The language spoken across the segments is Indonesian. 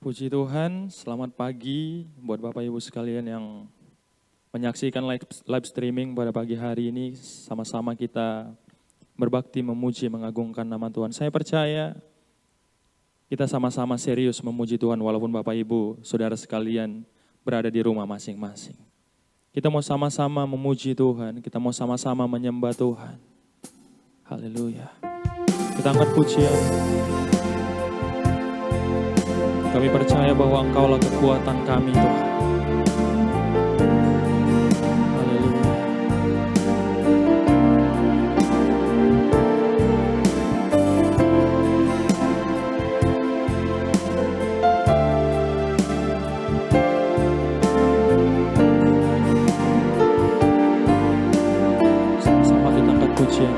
Puji Tuhan, selamat pagi buat Bapak Ibu sekalian yang menyaksikan live streaming pada pagi hari ini. Sama-sama kita berbakti, memuji, mengagungkan nama Tuhan. Saya percaya kita sama-sama serius memuji Tuhan walaupun Bapak Ibu, saudara sekalian berada di rumah masing-masing. Kita mau sama-sama memuji Tuhan, kita mau sama-sama menyembah Tuhan. Haleluya. Kita angkat pujian. Kami percaya bahwa Engkaulah kekuatan kami, Tuhan. Haleluya. Sama-sama kita angkat pujian.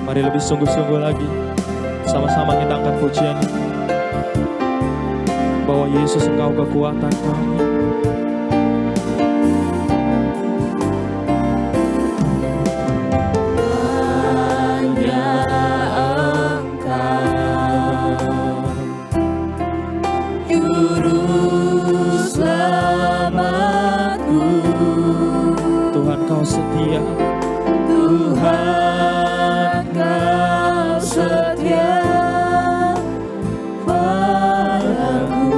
Mari lebih sungguh-sungguh lagi, sama-sama kita angkat pujian bahwa Yesus Engkau kekuatan kami. Hanya Engkau, Juru Selamatku. Tuhan Kau setia, Tuhan Kau setia padaku.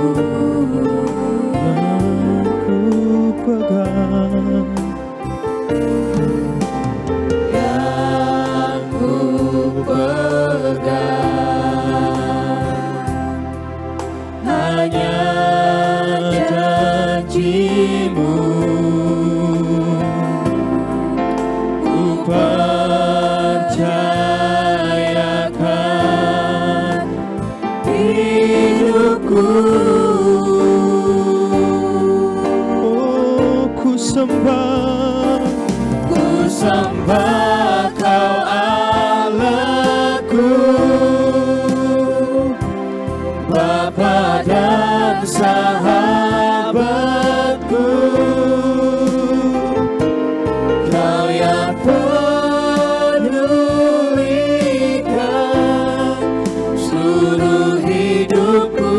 Aku pegang Yang ku pegang hanya janji-Mu. Ku percayakan hidupku. oh, ku sembah Kau Allahku, Bapa dan sahabatku. Kau yang pedulikan seluruh hidupku.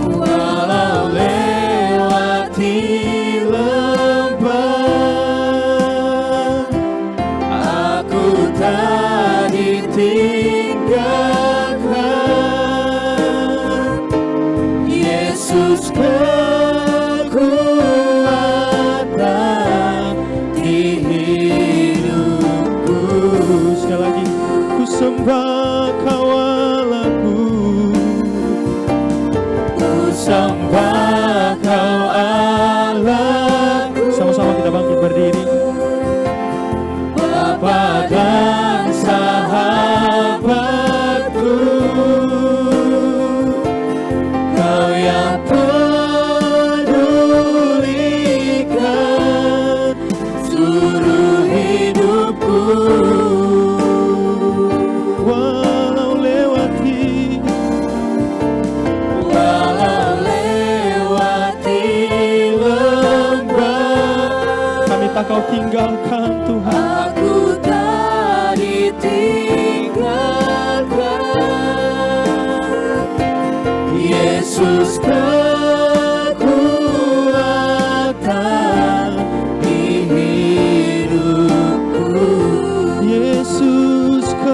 Walau lewati lembah, aku tak ditinggalkan. Yesus kekuatan di hidupku. Sekali lagi, ku sembah Kau Allahku,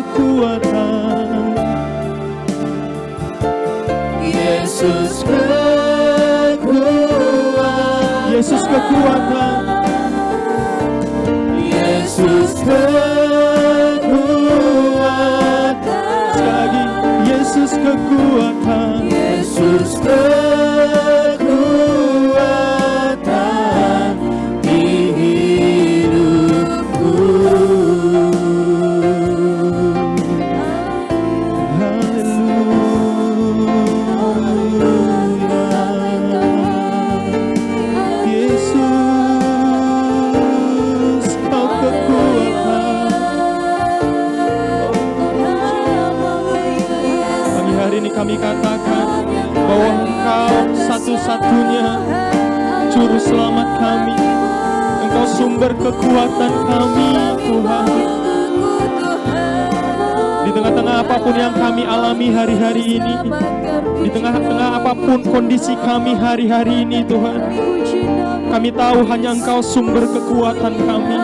kekuatan. Yesus kekuatan, Yesus kekuatan, Yesus kekuatan, sekali lagi, Yesus kekuatan, Yesus kekuatan di hidupku. Yesus, kau kekuatan. Pagi hari ini kami katakan bahwa Engkau satu-satunya juru selamat kami. Engkau sumber kekuatan kami, Tuhan. Di tengah-tengah apapun yang kami alami hari-hari ini, di tengah-tengah apapun kondisi kami hari-hari ini, Tuhan, kami tahu hanya Engkau sumber kekuatan kami.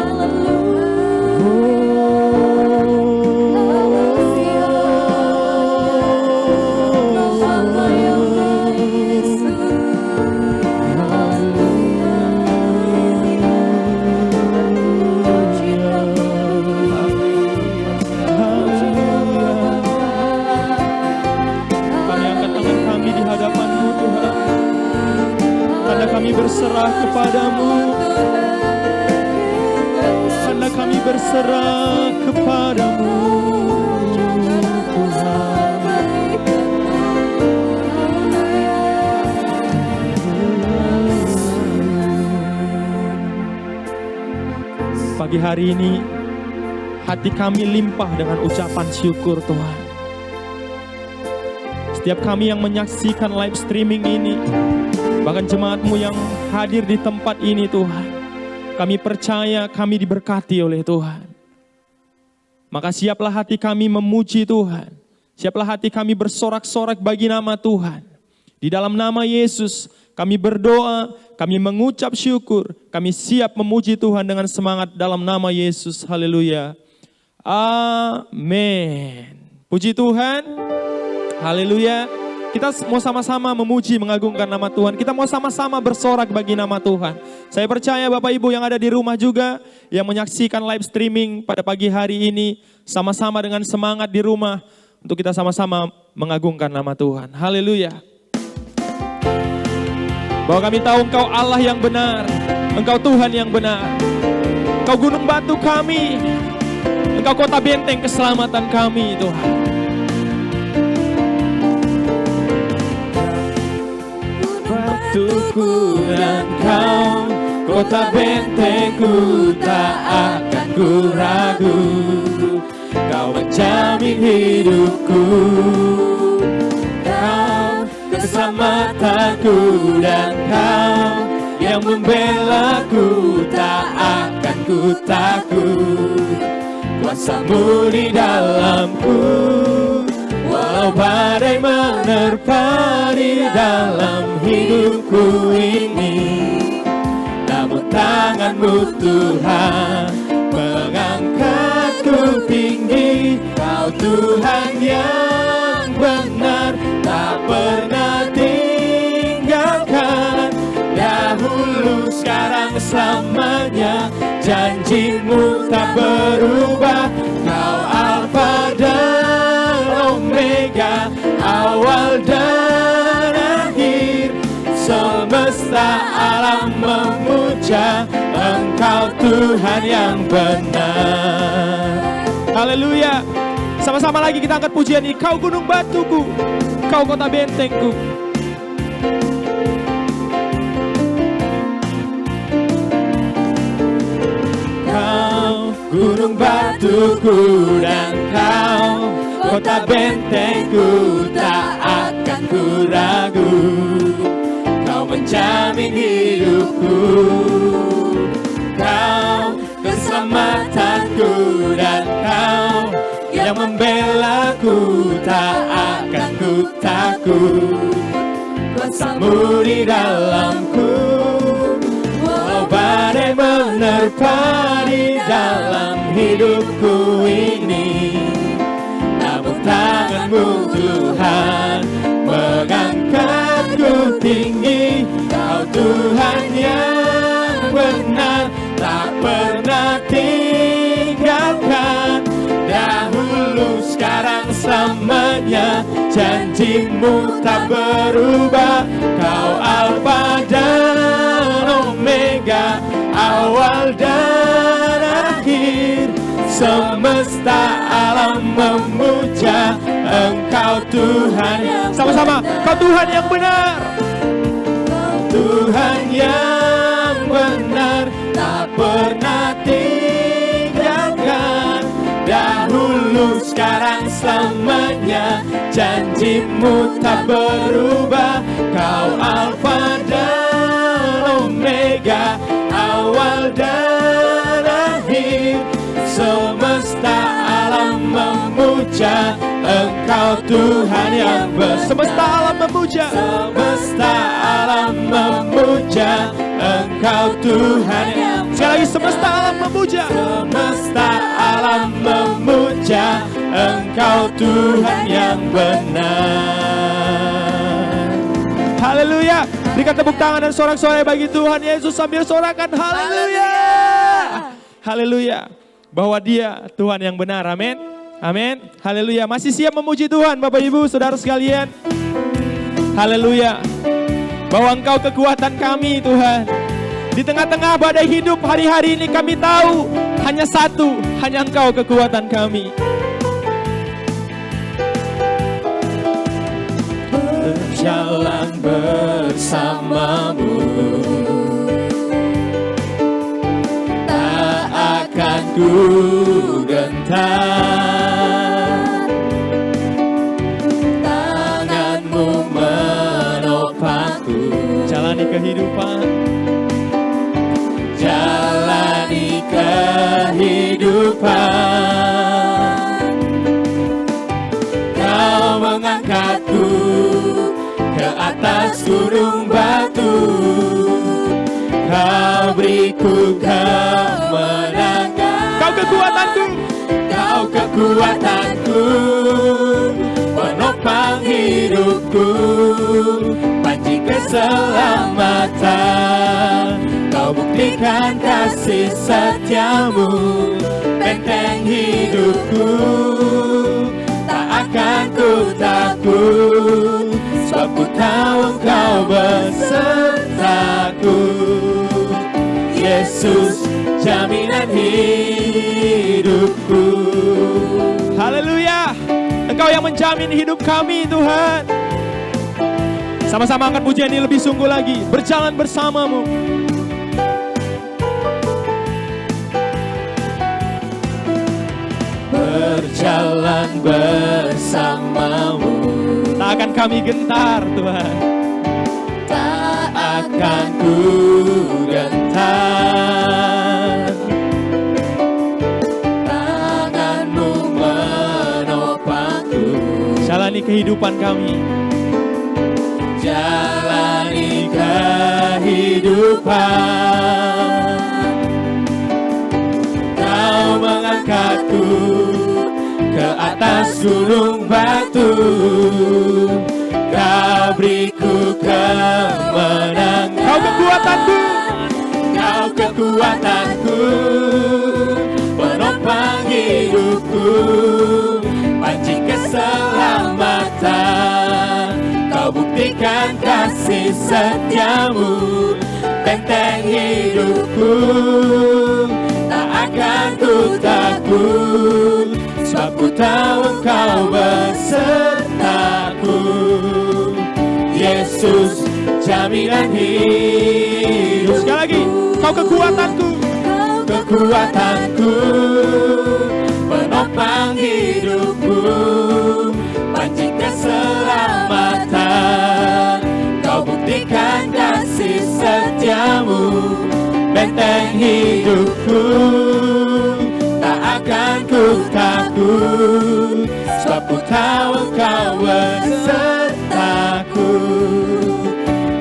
Kami berserah kepadamu, karena kami berserah kepadamu, Tuhan. Pagi hari ini hati kami limpah dengan ucapan syukur, Tuhan. Setiap kami yang menyaksikan live streaming ini, bahkan jemaat-Mu yang hadir di tempat ini, Tuhan, kami percaya kami diberkati oleh Tuhan. Maka siaplah hati kami memuji Tuhan. Siaplah hati kami bersorak-sorak bagi nama Tuhan. Di dalam nama Yesus kami berdoa, kami mengucap syukur, kami siap memuji Tuhan dengan semangat dalam nama Yesus. Haleluya. Amin. Puji Tuhan. Haleluya. Kita mau sama-sama memuji, mengagungkan nama Tuhan. Kita mau sama-sama bersorak bagi nama Tuhan. Saya percaya Bapak Ibu yang ada di rumah juga, yang menyaksikan live streaming pada pagi hari ini, sama-sama dengan semangat di rumah, untuk kita sama-sama mengagungkan nama Tuhan. Haleluya. Bahwa kami tahu Engkau Allah yang benar, Engkau Tuhan yang benar. Engkau gunung batu kami, Engkau kota benteng keselamatan kami, Tuhan. Batuku dan Kau, kota bentengku, tak akan ku ragu. Kau menjamin hidupku, Kau keselamatanku, dan Kau yang membelaku, tak akan ku takut. Kuasa-Mu di dalamku, walau badai menerpa di dalam hidupku ini, namun tangan-Mu Tuhan mengangkatku tinggi. Kau Tuhan yang benar, tak pernah tinggalkan. Dahulu, sekarang, selamanya, janji-Mu tak berubah. Kau Alfa dan Omega, awal dan akhir. Semesta alam memuja Engkau Tuhan yang benar. Haleluya. Sama-sama lagi kita angkat pujian ini. Kau gunung batuku, Kau kota bentengku. Kau gunung batuku dan Kau kota bentengku, tak akan ku ragu. Kau menjamin hidupku, Kau keselamatanku, dan Kau yang membelaku, tak akan ku takut. Kuasa-Mu di dalamku, walau badai menerpa di dalam hidupku ini, Firman-Mu Tuhan mengangkatku tinggi. Kau Tuhan yang benar, tak pernah tinggalkan. Dahulu, sekarang, selamanya, janji-Mu tak berubah. Kau Alfa dan Omega, awal dan akhir. Semesta alam memuja Engkau Tuhan. Sama-sama, Kau Tuhan yang benar. Tuhan yang benar, tak pernah tinggalkan. Dahulu, sekarang, selamanya, janji-Mu tak berubah. Kau Alfa dan Omega, awal dan akhir. Semesta alam memuja Engkau Tuhan yang benar. Semesta alam memuja. Semesta alam memuja Engkau Tuhan yang benar. Sekali lagi, semesta alam memuja. Semesta alam memuja Engkau Tuhan yang benar. Haleluya. Berikan tepuk tangan dan sorak-sorai bagi Tuhan Yesus sambil sorakan haleluya. Haleluya. Bahwa Dia Tuhan yang benar. Amin. Amin. Haleluya. Masih siap memuji Tuhan Bapak Ibu Saudara sekalian? Haleluya. Bahwa Engkau kekuatan kami Tuhan. Di tengah-tengah badai hidup hari-hari ini kami tahu hanya satu, hanya Engkau kekuatan kami. Berjalan bersamamu, tak akan ku gentar. Tangan-Mu menopangku. Jalani kehidupan. Jalani kehidupan. Kau mengangkatku ke atas gunung batu. Kau beriku kemenangan. Kau kekuatanku. Kau kekuatanku, penopang hidupku, panji keselamatan. Kau buktikan kasih setia-Mu, benteng hidupku. Tak akan ku takut, sebab ku tahu Engkau besertaku. Yesus, jaminan hidupku. Haleluya. Engkau yang menjamin hidup kami Tuhan. Sama-sama angkat pujian ini lebih sungguh lagi. Berjalan bersama-Mu. Berjalan bersama-Mu, Tak akan kami gentar Tuhan. tak akan ku gentar. Tangan-Mu menopangku. Jalani kehidupan kami. Jalani kehidupan. Kau mengangkatku ke atas gunung batu. Kau beriku kemenangan. Kau kekuatanku. Kau kekuatanku, penopang hidupku, panji keselamatan. Kau buktikan kasih setia-Mu, benteng hidupku. Tak akan ku takut, sebab ku tahu Engkau besertaku. Yesus, jaminan hidup. Sekali lagi, Kau kekuatanku. Kekuatanku, penopang hidupku, panji keselamatan. Kau buktikan kasih setia-Mu, benteng hidupku. Tak akan ku takut, sebab ku tahu Engkau besertaku.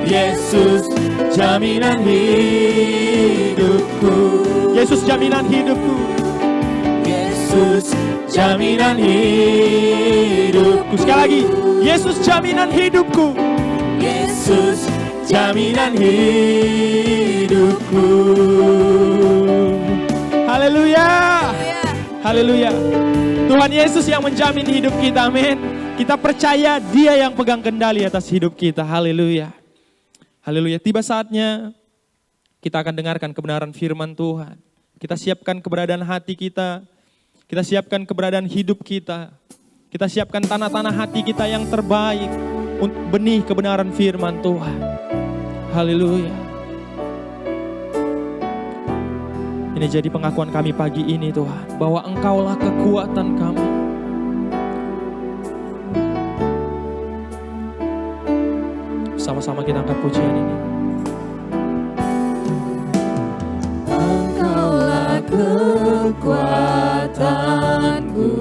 Yesus, jaminan hidupku. Yesus jaminan hidupku. Yesus, jaminan hidupku. hidupku. Sekali lagi, Yesus jaminan hidupku. Yesus jaminan hidupku. Haleluya. Haleluya. Tuhan Yesus yang menjamin hidup kita, amin. Kita percaya Dia yang pegang kendali atas hidup kita, haleluya. Haleluya, tiba saatnya kita akan dengarkan kebenaran firman Tuhan. Kita siapkan keberadaan hati kita, kita siapkan keberadaan hidup kita. Kita siapkan tanah-tanah hati kita yang terbaik untuk benih kebenaran firman Tuhan. Haleluya. Ini jadi pengakuan kami pagi ini Tuhan, bahwa Engkaulah kekuatan kami. Sama-sama kita angkat pujian ini. Engkaulah kekuatanku,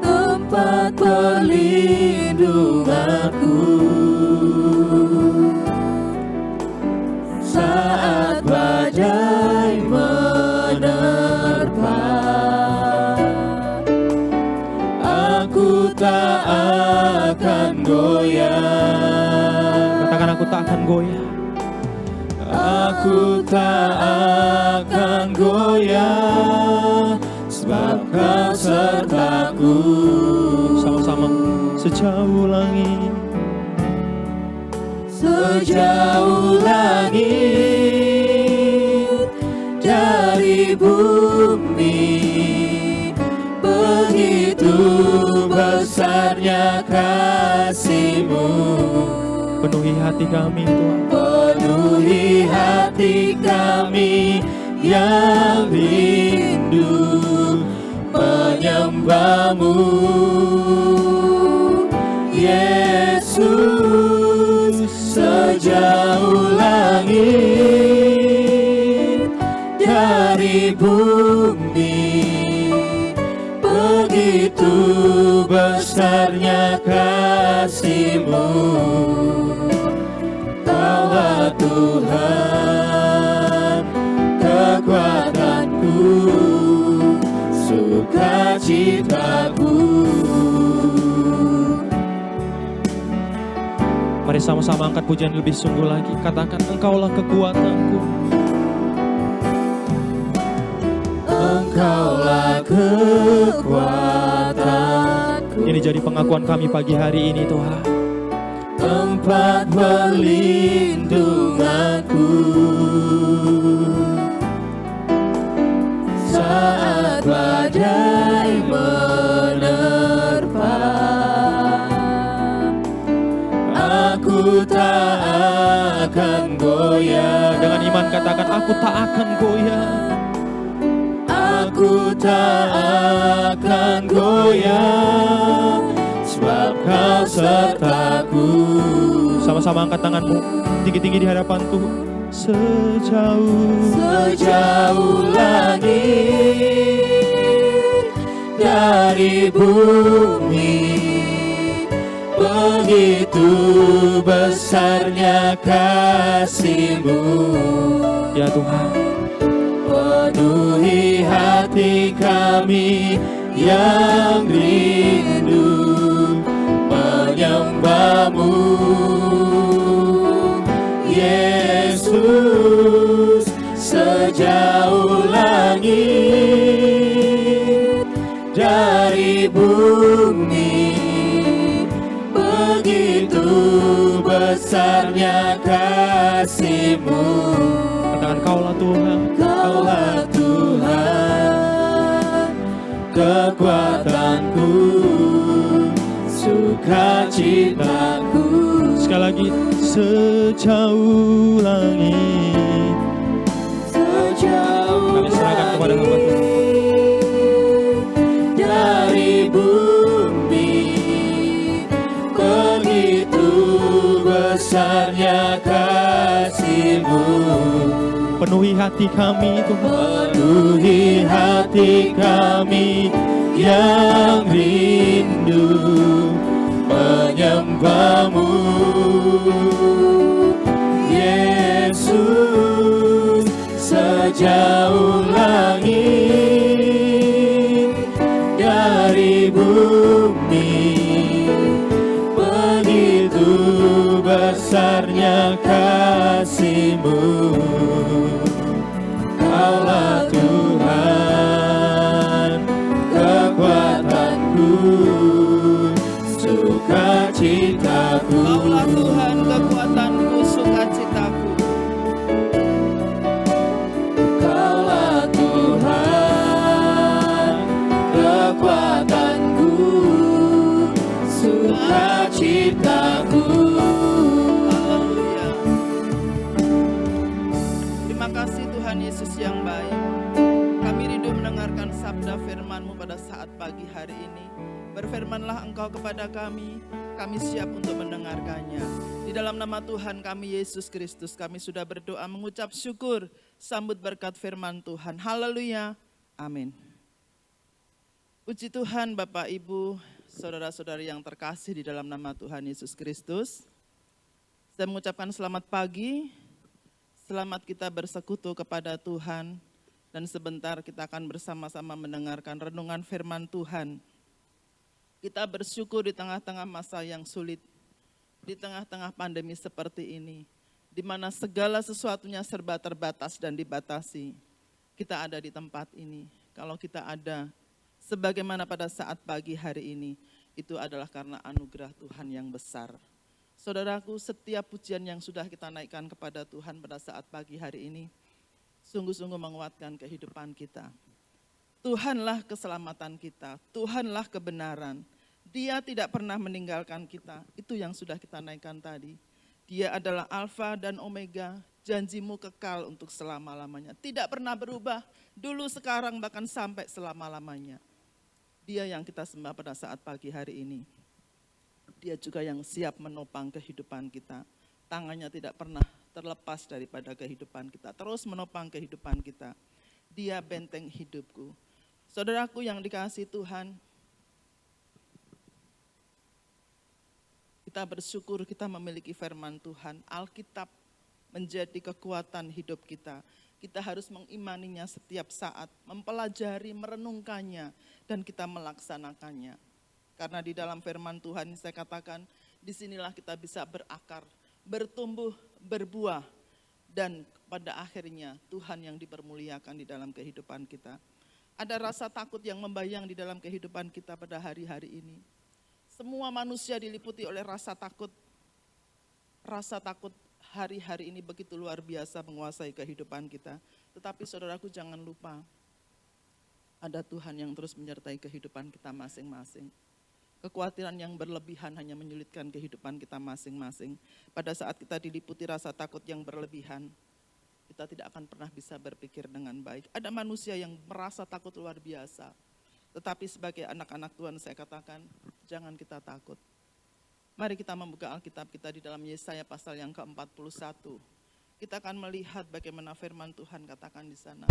tempat perlindunganku. Saat badai menerpa, aku tak akan goyah. Katakan, aku tak akan goyah. Aku tak akan goyah, sebab Kau sertaku. Sama-sama, sejauh langit, sejauh langit dari bumi, begitu besarnya kasih-Mu. penuhi hati kami Tuhan. Penuhi hati kami yang rindu menyembah-Mu, Yesus. Sejauh langit dari bumi, begitu besarnya kasih-Mu. Kaulah Tuhan, kekuatanku, sukacitaku. Mari sama-sama angkat pujian lebih sungguh lagi. Katakan, Engkaulah kekuatanku. Engkaulah kekuatanku. Ini jadi pengakuan kami pagi hari ini Tuhan. Tempat perlindunganku. Saat badai menerpa, aku tak akan goyah. Dengan iman katakan, aku tak akan goyah. Aku tak akan goyah, sebab Kau sertaku. Sama-sama angkat tanganmu tinggi-tinggi di hadapan Tuhan. Sejauh langit dari bumi, begitu besarnya kasih-Mu. Ya Tuhan, penuhi hati kami yang rindu menyembah-Mu, Yesus. Sejauh langit dari bumi, begitu besarnya kasih-Mu. katakan, Kaulah Tuhan. Kaulah Tuhan, kekuatanku, sukacitaku. Sekali lagi, sejauh langit. Sejauh Kami serahkan kepada hamba Tuhan. dari bumi, begitu besarnya kasih-Mu. Penuhi hati kami Tuhan. Penuhi hati kami yang rindu menyembah-Mu, Yesus. Sejauh langit dari bumi, begitu besarnya kasih-Mu. Kaulah Tuhan, kekuatanku, sukacitaku. Kaulah Tuhan, kekuatanku, sukacitaku. Kaulah Tuhan, kekuatanku, sukacitaku. Haleluya. Terima kasih Tuhan Yesus yang baik. Kami rindu mendengarkan sabda firman-Mu pada saat pagi hari ini. Berfirmanlah Engkau kepada kami siap untuk mendengarkannya. Di dalam nama Tuhan kami Yesus Kristus, kami sudah berdoa mengucap syukur, sambut berkat firman Tuhan. Haleluya. Amin. Puji Tuhan Bapak Ibu, saudara-saudari yang terkasih di dalam nama Tuhan Yesus Kristus. Saya mengucapkan selamat pagi, selamat kita bersekutu kepada Tuhan, dan sebentar kita akan bersama-sama mendengarkan renungan firman Tuhan. Kita bersyukur di tengah-tengah masa yang sulit, di tengah-tengah pandemi seperti ini, di mana segala sesuatunya serba terbatas dan dibatasi. Kita ada di tempat ini. Kalau kita ada sebagaimana pada saat pagi hari ini, itu adalah karena anugerah Tuhan yang besar. Saudaraku, setiap pujian yang sudah kita naikkan kepada Tuhan pada saat pagi hari ini, sungguh-sungguh menguatkan kehidupan kita. Tuhanlah keselamatan kita, Tuhanlah kebenaran. Dia tidak pernah meninggalkan kita, itu yang sudah kita naikkan tadi. Dia adalah Alfa dan Omega, janji-Mu kekal untuk selama-lamanya. Tidak pernah berubah, dulu, sekarang, bahkan sampai selama-lamanya. Dia yang kita sembah pada saat pagi hari ini. Dia juga yang siap menopang kehidupan kita. Tangannya tidak pernah terlepas daripada kehidupan kita, terus menopang kehidupan kita. Dia benteng hidupku. Saudaraku yang dikasihi Tuhan, kita bersyukur kita memiliki firman Tuhan. Alkitab menjadi kekuatan hidup kita. Kita harus mengimaninya setiap saat, mempelajari, merenungkannya, dan kita melaksanakannya. Karena di dalam firman Tuhan saya katakan, disinilah kita bisa berakar, bertumbuh, berbuah, dan pada akhirnya Tuhan yang dipermuliakan di dalam kehidupan kita. Ada rasa takut yang membayang di dalam kehidupan kita pada hari-hari ini. Semua manusia diliputi oleh rasa takut. Rasa takut hari-hari ini begitu luar biasa menguasai kehidupan kita. Tetapi saudaraku jangan lupa, ada Tuhan yang terus menyertai kehidupan kita masing-masing. Kekhawatiran yang berlebihan hanya menyulitkan kehidupan kita masing-masing. Pada saat kita diliputi rasa takut yang berlebihan, kita tidak akan pernah bisa berpikir dengan baik. Ada manusia yang merasa takut luar biasa. Tetapi sebagai anak-anak Tuhan saya katakan, jangan kita takut. Mari kita membuka Alkitab kita di dalam Yesaya pasal yang ke-41. Kita akan melihat bagaimana firman Tuhan katakan di sana.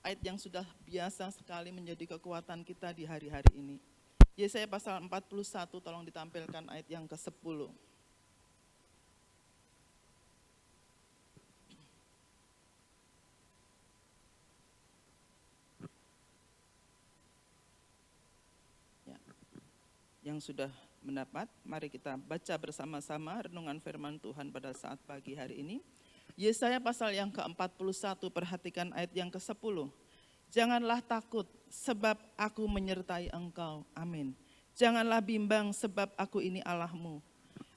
Ayat yang sudah biasa sekali menjadi kekuatan kita di hari-hari ini. Yesaya pasal 41, tolong ditampilkan ayat yang ke-10. Yang sudah mendapat, mari kita baca bersama-sama renungan firman Tuhan pada saat pagi hari ini. Yesaya pasal yang ke-41, perhatikan ayat yang ke-10. Janganlah takut sebab aku menyertai engkau. Amin. Janganlah bimbang sebab aku ini Allahmu.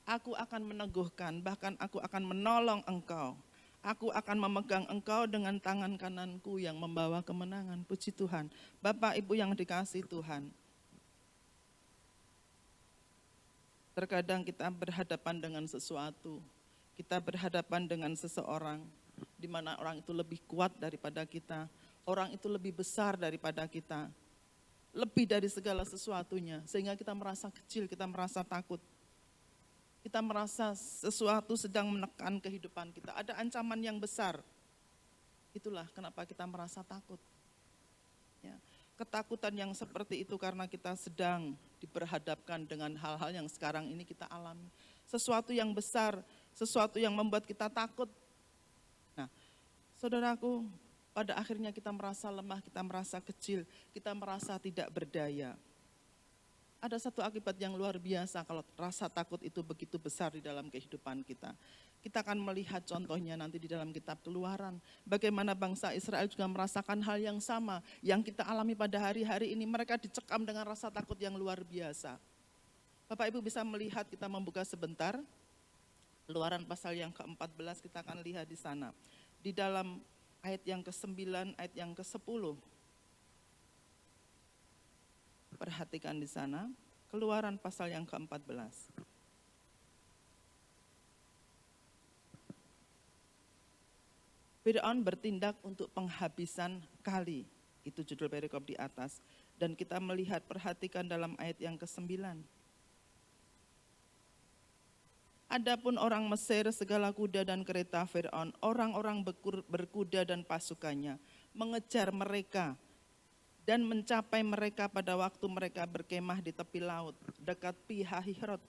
Aku akan meneguhkan, bahkan aku akan menolong engkau. Aku akan memegang engkau dengan tangan kananku yang membawa kemenangan. Puji Tuhan. Bapak Ibu yang dikasihi Tuhan. Terkadang kita berhadapan dengan sesuatu, kita berhadapan dengan seseorang, di mana orang itu lebih kuat daripada kita, orang itu lebih besar daripada kita, lebih dari segala sesuatunya, sehingga kita merasa kecil, kita merasa takut. Kita merasa sesuatu sedang menekan kehidupan kita, ada ancaman yang besar. Itulah kenapa kita merasa takut. Ya. Ketakutan yang seperti itu karena kita sedang diperhadapkan dengan hal-hal yang sekarang ini kita alami. Sesuatu yang besar, sesuatu yang membuat kita takut. Nah, saudaraku, pada akhirnya kita merasa lemah, kita merasa kecil, kita merasa tidak berdaya. Ada satu akibat yang luar biasa kalau rasa takut itu begitu besar di dalam kehidupan kita. Kita akan melihat contohnya nanti di dalam kitab Keluaran. Bagaimana bangsa Israel juga merasakan hal yang sama yang kita alami pada hari-hari ini. Mereka dicekam dengan rasa takut yang luar biasa. Bapak Ibu bisa melihat, kita membuka sebentar. Keluaran pasal yang ke-14 kita akan lihat di sana. Di dalam ayat yang ke-9, ayat yang ke-10. Perhatikan di sana, Keluaran pasal yang ke-14. Fir'aun bertindak untuk penghabisan kali, itu judul perikop di atas. Dan kita melihat, perhatikan dalam ayat yang ke-9. Adapun orang Mesir, segala kuda dan kereta Fir'aun, orang-orang berkuda dan pasukannya, mengejar mereka dan mencapai mereka pada waktu mereka berkemah di tepi laut, dekat Pi Hahirot,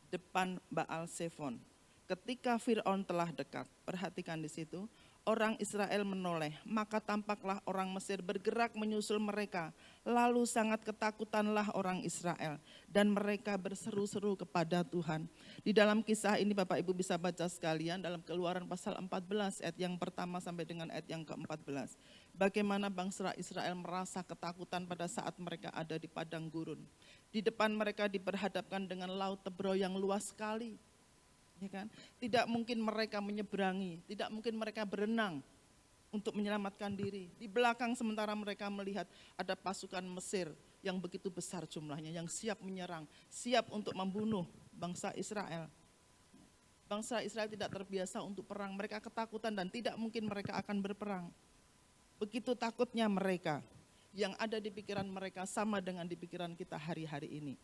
depan Baal Sefon. Ketika Fir'aun telah dekat, perhatikan di situ, orang Israel menoleh, maka tampaklah orang Mesir bergerak menyusul mereka. Lalu sangat ketakutanlah orang Israel, dan mereka berseru-seru kepada Tuhan. Di dalam kisah ini Bapak Ibu bisa baca sekalian dalam Keluaran pasal 14 ayat yang pertama sampai dengan ayat yang ke-14. Bagaimana bangsa Israel merasa ketakutan pada saat mereka ada di padang gurun. Di depan mereka diperhadapkan dengan laut Tebro yang luas sekali. Ya kan? Tidak mungkin mereka menyeberangi, tidak mungkin mereka berenang untuk menyelamatkan diri. Di belakang sementara mereka melihat ada pasukan Mesir yang begitu besar jumlahnya, yang siap menyerang, siap untuk membunuh bangsa Israel. Bangsa Israel tidak terbiasa untuk perang, mereka ketakutan dan tidak mungkin mereka akan berperang. Begitu takutnya mereka, yang ada di pikiran mereka sama dengan di pikiran kita hari-hari ini.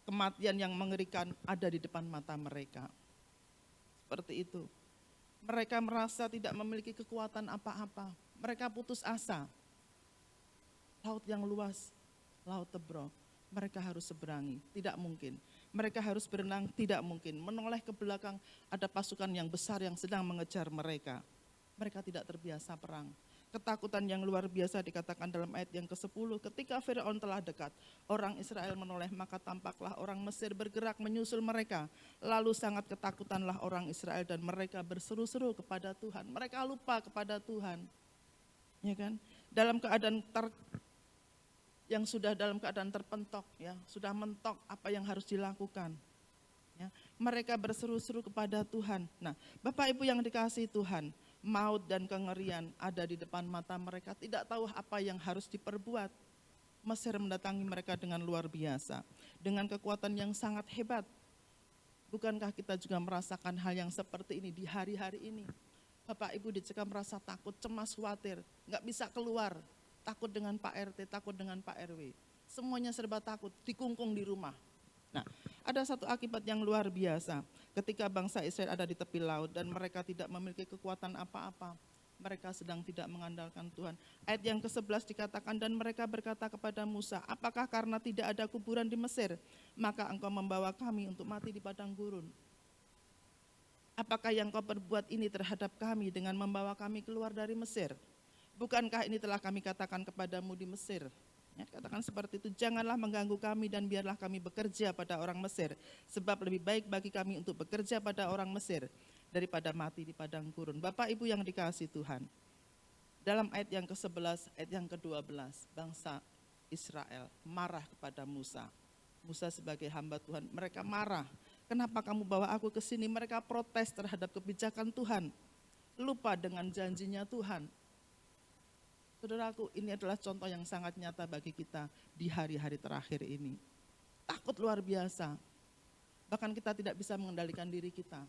Kematian yang mengerikan ada di depan mata mereka. Seperti itu. Mereka merasa tidak memiliki kekuatan apa-apa. Mereka putus asa. Laut yang luas, laut Tebro, mereka harus seberangi, tidak mungkin. Mereka harus berenang, tidak mungkin. Menoleh ke belakang, ada pasukan yang besar yang sedang mengejar mereka. Mereka tidak terbiasa perang. Ketakutan yang luar biasa dikatakan dalam ayat yang ke-10. Ketika Fir'aun telah dekat, orang Israel menoleh, maka tampaklah orang Mesir bergerak menyusul mereka. Lalu sangat ketakutanlah orang Israel dan mereka berseru-seru kepada Tuhan. Mereka lupa kepada Tuhan. Ya kan? Dalam keadaan yang sudah dalam keadaan terpentok, ya, sudah mentok apa yang harus dilakukan. Ya, mereka berseru-seru kepada Tuhan. Nah, Bapak Ibu yang dikasihi Tuhan, maut dan kengerian ada di depan mata mereka, tidak tahu apa yang harus diperbuat. Mesir mendatangi mereka dengan luar biasa, dengan kekuatan yang sangat hebat. Bukankah kita juga merasakan hal yang seperti ini di hari-hari ini? Bapak Ibu dicekam merasa takut, cemas, khawatir, nggak bisa keluar, takut dengan Pak RT, takut dengan Pak RW. Semuanya serba takut, dikungkung di rumah. Nah, ada satu akibat yang luar biasa ketika bangsa Israel ada di tepi laut dan mereka tidak memiliki kekuatan apa-apa. Mereka sedang tidak mengandalkan Tuhan. Ayat yang ke-11 dikatakan, dan mereka berkata kepada Musa, apakah karena tidak ada kuburan di Mesir, maka engkau membawa kami untuk mati di padang gurun? Apakah yang kau perbuat ini terhadap kami dengan membawa kami keluar dari Mesir? Bukankah ini telah kami katakan kepadamu di Mesir? Ya, katakan seperti itu, janganlah mengganggu kami dan biarlah kami bekerja pada orang Mesir. Sebab lebih baik bagi kami untuk bekerja pada orang Mesir daripada mati di padang gurun. Bapak Ibu yang dikasihi Tuhan, dalam ayat yang ke-11, ayat yang ke-12, bangsa Israel marah kepada Musa. Musa sebagai hamba Tuhan, mereka marah. Kenapa kamu bawa aku ke sini? Mereka protes terhadap kebijakan Tuhan. Lupa dengan janjinya Tuhan. Saudaraku, ini adalah contoh yang sangat nyata bagi kita di hari-hari terakhir ini. Takut luar biasa. Bahkan kita tidak bisa mengendalikan diri kita.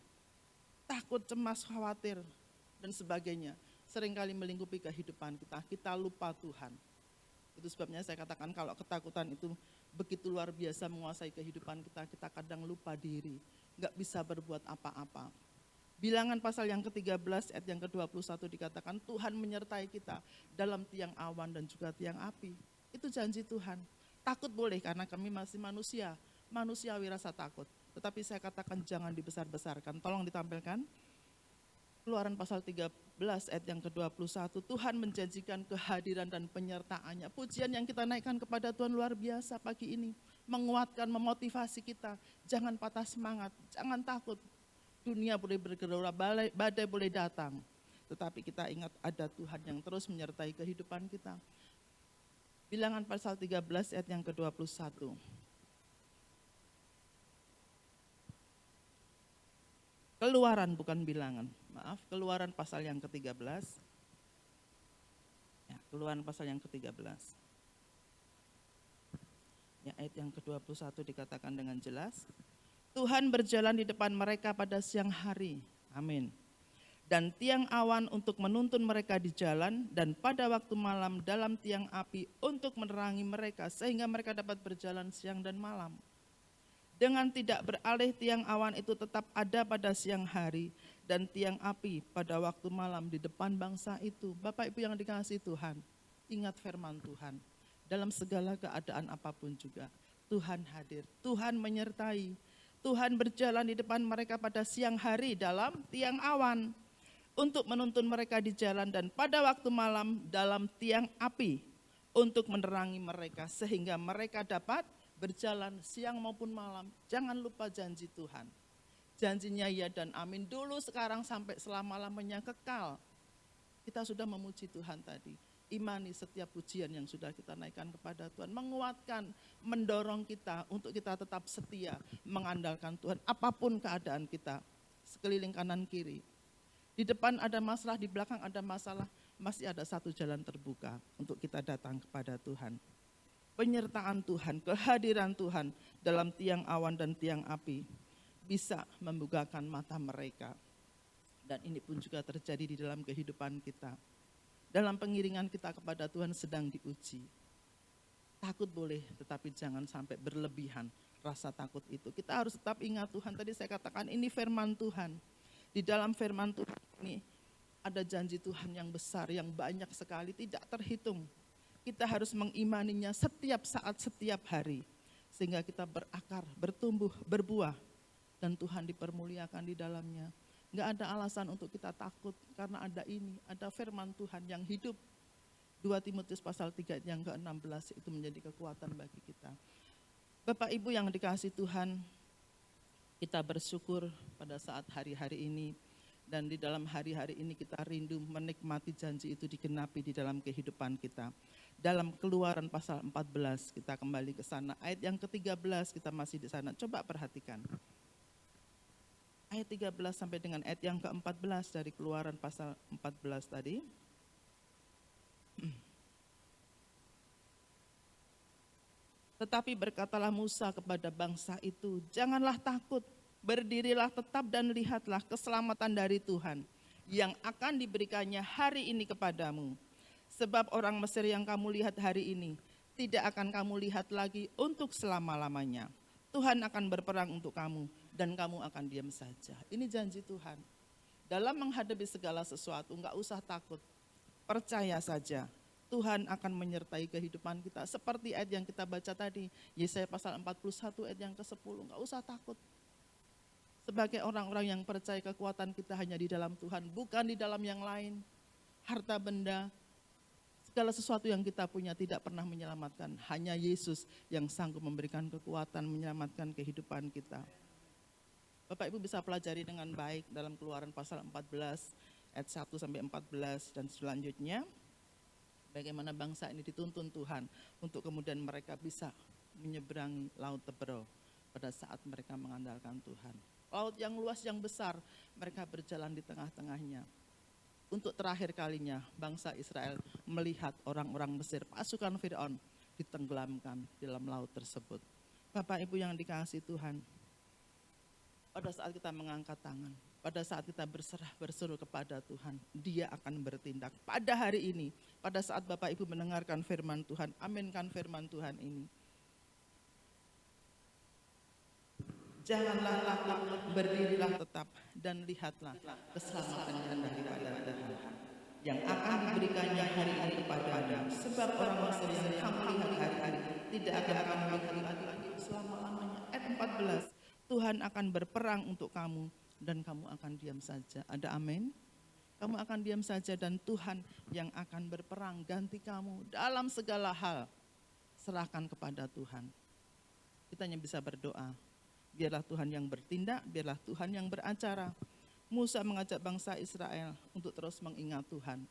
Takut, cemas, khawatir, dan sebagainya. Seringkali melingkupi kehidupan kita. Kita lupa Tuhan. Itu sebabnya saya katakan kalau ketakutan itu begitu luar biasa menguasai kehidupan kita, kita kadang lupa diri. Nggak bisa berbuat apa-apa. Bilangan pasal yang ke-13 ayat yang ke-21 dikatakan Tuhan menyertai kita dalam tiang awan dan juga tiang api. Itu janji Tuhan. Takut boleh karena kami masih manusia, manusiawi rasa takut. Tetapi saya katakan jangan dibesar-besarkan. Tolong ditampilkan. Keluaran pasal 13 ayat yang ke-21, Tuhan menjanjikan kehadiran dan penyertaannya. Pujian yang kita naikkan kepada Tuhan luar biasa pagi ini. menguatkan, memotivasi kita. Jangan patah semangat, jangan takut. Dunia boleh bergelora, badai boleh datang. Tetapi kita ingat ada Tuhan yang terus menyertai kehidupan kita. Bilangan pasal 13 ayat yang ke-21. Keluaran bukan bilangan, maaf, Keluaran pasal yang ke-13. Ya, Keluaran pasal yang ke-13. Ya, ayat yang ke-21 dikatakan dengan jelas. Tuhan berjalan di depan mereka pada siang hari. Amin. Dan tiang awan untuk menuntun mereka di jalan, dan pada waktu malam dalam tiang api untuk menerangi mereka, sehingga mereka dapat berjalan siang dan malam. Dengan tidak beralih tiang awan itu tetap ada pada siang hari, dan tiang api pada waktu malam di depan bangsa itu. Bapak Ibu yang dikasihi Tuhan, ingat firman Tuhan. Dalam segala keadaan apapun juga, Tuhan hadir, Tuhan menyertai. Tuhan berjalan di depan mereka pada siang hari dalam tiang awan untuk menuntun mereka di jalan, dan pada waktu malam dalam tiang api untuk menerangi mereka sehingga mereka dapat berjalan siang maupun malam. Jangan lupa janji Tuhan. Janjinya ya dan amin dulu, sekarang, sampai selama-lamanya kekal. Kita sudah memuji Tuhan tadi. Imani setiap pujian yang sudah kita naikkan kepada Tuhan. Menguatkan, mendorong kita untuk kita tetap setia, mengandalkan Tuhan. Apapun keadaan kita, sekeliling kanan kiri. Di depan ada masalah, di belakang ada masalah. Masih ada satu jalan terbuka untuk kita datang kepada Tuhan. Penyertaan Tuhan, kehadiran Tuhan dalam tiang awan dan tiang api bisa membukakan mata mereka. Dan ini pun juga terjadi di dalam kehidupan kita. Dalam pengiringan kita kepada Tuhan sedang diuji. Takut boleh, tetapi jangan sampai berlebihan rasa takut itu. Kita harus tetap ingat Tuhan, tadi saya katakan ini firman Tuhan. Di dalam firman Tuhan ini ada janji Tuhan yang besar, yang banyak sekali, tidak terhitung. Kita harus mengimaninya setiap saat, setiap hari. Sehingga kita berakar, bertumbuh, berbuah. Dan Tuhan dipermuliakan di dalamnya. Enggak ada alasan untuk kita takut karena ada ini, ada firman Tuhan yang hidup. 2 Timotius pasal 3 yang ke-16 itu menjadi kekuatan bagi kita. Bapak Ibu yang dikasihi Tuhan, kita bersyukur pada saat hari-hari ini. Dan di dalam hari-hari ini kita rindu menikmati janji itu digenapi di dalam kehidupan kita. Dalam Keluaran pasal 14 kita kembali ke sana. Ayat yang ke-13 kita masih di sana. Coba perhatikan. Ayat 13 sampai dengan ayat yang ke-14 dari Keluaran pasal 14 tadi. Tetapi berkatalah Musa kepada bangsa itu, janganlah takut. Berdirilah tetap dan lihatlah keselamatan dari Tuhan yang akan diberikannya hari ini kepadamu. Sebab orang Mesir yang kamu lihat hari ini tidak akan kamu lihat lagi untuk selama-lamanya. Tuhan akan berperang untuk kamu dan kamu akan diam saja. Ini janji Tuhan. Dalam menghadapi segala sesuatu enggak usah takut. Percaya saja. Tuhan akan menyertai kehidupan kita. Seperti ayat yang kita baca tadi, Yesaya pasal 41 ayat yang ke-10. Enggak usah takut. Sebagai orang-orang yang percaya kekuatan kita hanya di dalam Tuhan, bukan di dalam yang lain. Harta benda, segala sesuatu yang kita punya tidak pernah menyelamatkan. Hanya Yesus yang sanggup memberikan kekuatan, menyelamatkan kehidupan kita. Bapak Ibu bisa pelajari dengan baik dalam Keluaran pasal 14, ayat 1 sampai 14 dan selanjutnya. Bagaimana bangsa ini dituntun Tuhan untuk kemudian mereka bisa menyeberangi Laut Tebero pada saat mereka mengandalkan Tuhan. Laut yang luas, yang besar, mereka berjalan di tengah-tengahnya. Untuk terakhir kalinya bangsa Israel melihat orang-orang Mesir, pasukan Firaun ditenggelamkan di dalam laut tersebut. Bapak Ibu yang dikasihi Tuhan, pada saat kita mengangkat tangan, pada saat kita berserah berseru kepada Tuhan, Dia akan bertindak. Pada hari ini, pada saat Bapak Ibu mendengarkan firman Tuhan, aminkan firman Tuhan ini. Janganlah takut, berdirilah tetap dan lihatlah keselamatan yang daripada Tuhan yang akan diberikannya hari ini kepadamu. Sebab orang Mesir yang kamu lihat hari ini tidak akan kamu lihat lagi selama-lamanya. Ayat 14, Tuhan akan berperang untuk kamu dan kamu akan diam saja. Ada amin? Kamu akan diam saja dan Tuhan yang akan berperang ganti kamu dalam segala hal. Serahkan kepada Tuhan. Kita hanya bisa berdoa. Biarlah Tuhan yang bertindak, biarlah Tuhan yang beracara. Musa mengajak bangsa Israel untuk terus mengingat Tuhan.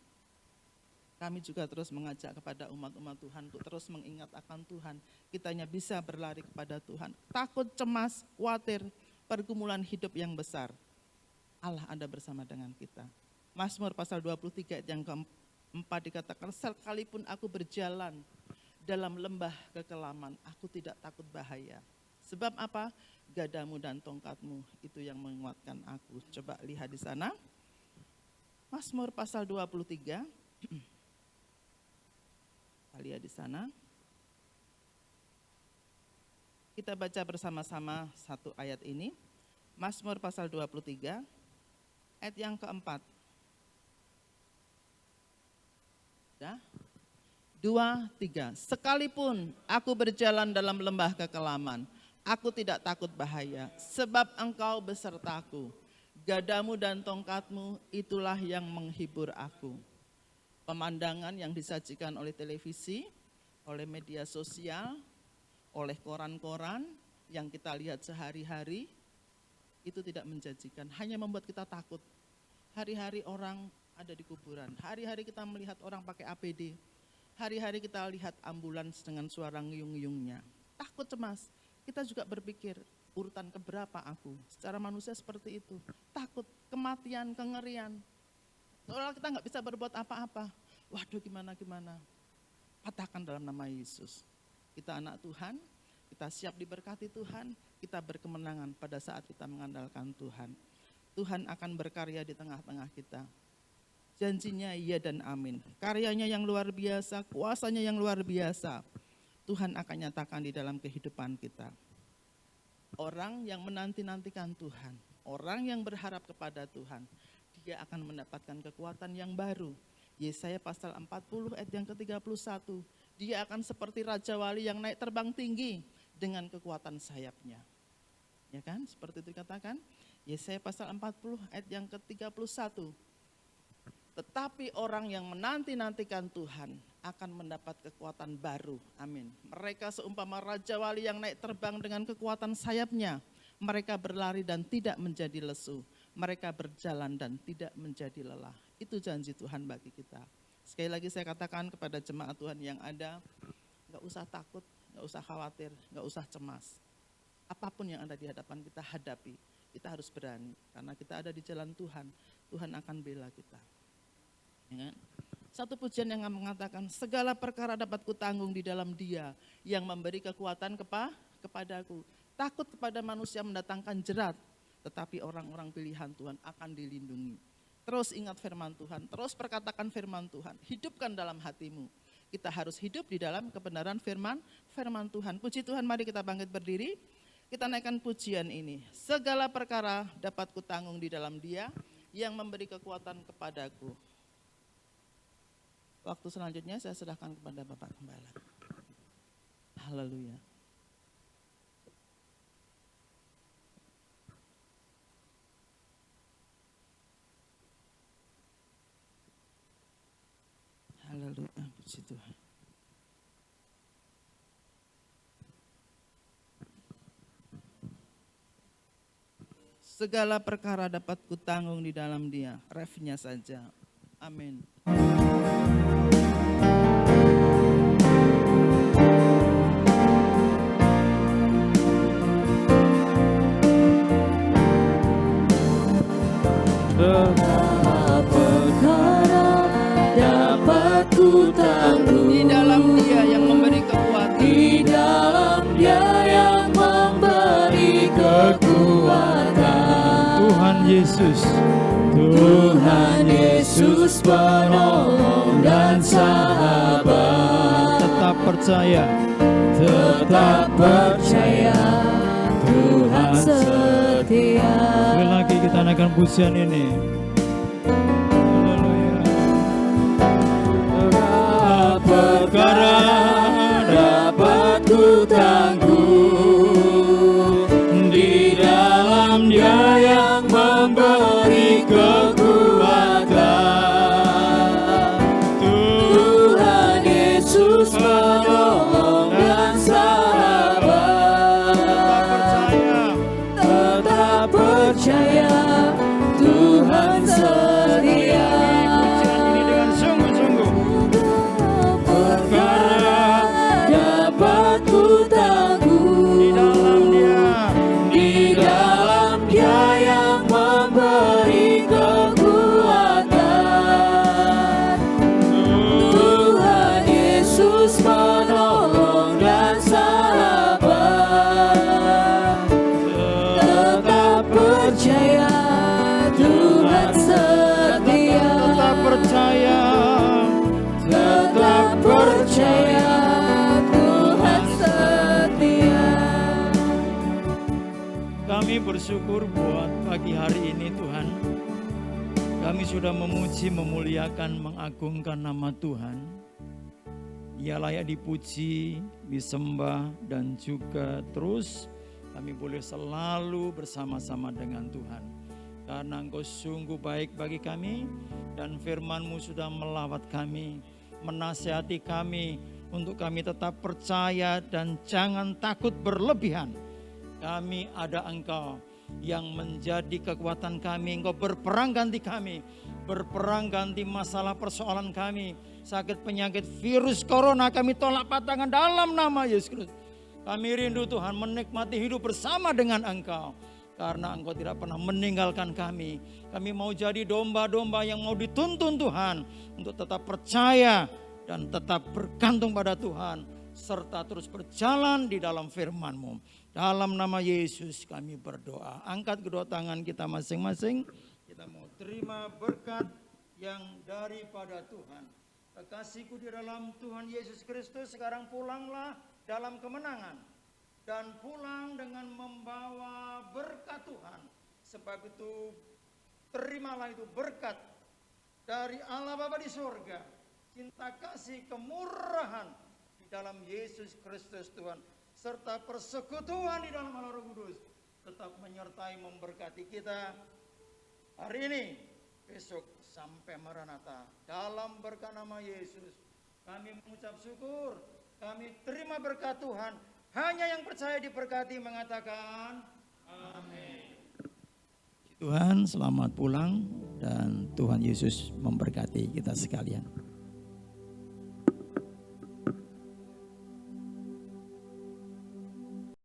Kami juga terus mengajak kepada umat-umat Tuhan untuk terus mengingat akan Tuhan. Kita hanya bisa berlari kepada Tuhan. Takut, cemas, khawatir, pergumulan hidup yang besar. Allah ada bersama dengan kita. Mazmur pasal 23 ayat yang keempat dikatakan, sekalipun aku berjalan dalam lembah kekelaman, aku tidak takut bahaya. Sebab apa? Gadamu dan tongkatmu itu yang menguatkan aku. Coba lihat di sana. Mazmur pasal 23. Kita lihat di sana. Kita baca bersama-sama satu ayat ini. Mazmur pasal 23 ayat yang keempat. Ya. 2, 3. Sekalipun aku berjalan dalam lembah kekelaman, aku tidak takut bahaya, sebab engkau besertaku. Gadamu dan tongkatmu itulah yang menghibur aku. Pemandangan yang disajikan oleh televisi, oleh media sosial, oleh koran-koran yang kita lihat sehari-hari, itu tidak menjanjikan, hanya membuat kita takut. Hari-hari orang ada di kuburan, hari-hari kita melihat orang pakai APD, hari-hari kita lihat ambulans dengan suara ngiyung-ngiyungnya. Takut, cemas. Kita juga berpikir, urutan keberapa aku? Secara manusia seperti itu. Takut, kematian, kengerian. Seolah kita nggak bisa berbuat apa-apa. Waduh, gimana. Katakan dalam nama Yesus. Kita anak Tuhan, kita siap diberkati Tuhan, kita berkemenangan pada saat kita mengandalkan Tuhan. Tuhan akan berkarya di tengah-tengah kita. Janjinya iya dan amin. Karyanya yang luar biasa, kuasanya yang luar biasa. Tuhan akan nyatakan di dalam kehidupan kita. Orang yang menanti-nantikan Tuhan, orang yang berharap kepada Tuhan, dia akan mendapatkan kekuatan yang baru. Yesaya pasal 40 ayat yang ke-31, dia akan seperti Raja Wali yang naik terbang tinggi dengan kekuatan sayapnya. Ya kan, seperti itu dikatakan. Yesaya pasal 40 ayat yang ke-31. Tetapi orang yang menanti-nantikan Tuhan akan mendapat kekuatan baru. Amin. Mereka seumpama Raja Wali yang naik terbang dengan kekuatan sayapnya. Mereka berlari dan tidak menjadi lesu. Mereka berjalan dan tidak menjadi lelah. Itu janji Tuhan bagi kita. Sekali lagi saya katakan kepada jemaat Tuhan yang ada, gak usah takut, gak usah khawatir, gak usah cemas. Apapun yang ada di hadapan kita hadapi. Kita harus berani, karena kita ada di jalan Tuhan. Tuhan akan bela kita. Ya. Satu pujian yang mengatakan, segala perkara dapat kutanggung di dalam Dia yang memberi kekuatan kepadaku. Takut kepada manusia mendatangkan jerat, tetapi orang-orang pilihan Tuhan akan dilindungi. Terus ingat firman Tuhan, terus perkatakan firman Tuhan, hidupkan dalam hatimu. Kita harus hidup di dalam kebenaran firman Tuhan. Puji Tuhan, mari kita bangkit berdiri. Kita naikkan pujian ini. Segala perkara dapat kutanggung di dalam Dia yang memberi kekuatan kepadaku. Waktu selanjutnya saya serahkan kepada Bapak Gembala. Haleluya. Haleluya, puji Tuhan. Segala perkara dapat kutanggung di dalam Dia, refnya saja. Amin. Segala perkara dapat kutanggung Di dalam Dia yang memberi kekuatan. di dalam Dia yang memberi kekuatan. Tuhan Yesus, Tuhan Yesus penolong dan sahabat. tetap percaya. Tetap percaya Tuhan setia. Sekali lagi kita naikkan pujian ini. Haleluya. Segala perkara dapat kutanggung di dalam Dia yang memberi kekuatan. Tuhan Yesus penolong dan sahabat. tangguh. Di dalam Dia yang memberi kekuatan. Tuhan Yesus menolong dan sabar. Tetap percaya Tuhan setia. Tetap percaya. Tetap percaya Tuhan setia. Kami bersyukur buat pagi hari ini Tuhan. Kami sudah memuji, memuliakan, mengagungkan nama Tuhan. Dia layak dipuji, disembah, dan juga terus kami boleh selalu bersama-sama dengan Tuhan. Karena Engkau sungguh baik bagi kami dan firman-Mu sudah melawat kami, menasihati kami untuk kami tetap percaya dan jangan takut berlebihan. Kami ada Engkau yang menjadi kekuatan kami. Engkau berperang ganti kami, berperang ganti masalah persoalan kami. Sakit, penyakit, virus corona kami tolak patahkan dalam nama Yesus Kristus. Kami rindu Tuhan menikmati hidup bersama dengan Engkau. Karena Engkau tidak pernah meninggalkan kami. Kami mau jadi domba-domba yang mau dituntun Tuhan untuk tetap percaya dan tetap bergantung pada Tuhan. Serta terus berjalan di dalam firman-Mu. Dalam nama Yesus kami berdoa. Angkat kedua tangan kita masing-masing. Kita mau terima berkat yang daripada Tuhan. Kekasihku di dalam Tuhan Yesus Kristus, sekarang pulanglah dalam kemenangan. Dan pulang dengan membawa berkat Tuhan. Sebab itu terimalah itu berkat dari Allah Bapa di surga. Cinta kasih kemurahan di dalam Yesus Kristus Tuhan. Serta persekutuan di dalam Allah Roh Kudus. Tetap menyertai memberkati kita hari ini, besok sampai Maranatha. Dalam berkat nama Yesus kami mengucap syukur. Kami terima berkat Tuhan. Hanya yang percaya diberkati mengatakan amin. Tuhan selamat pulang dan Tuhan Yesus memberkati kita sekalian.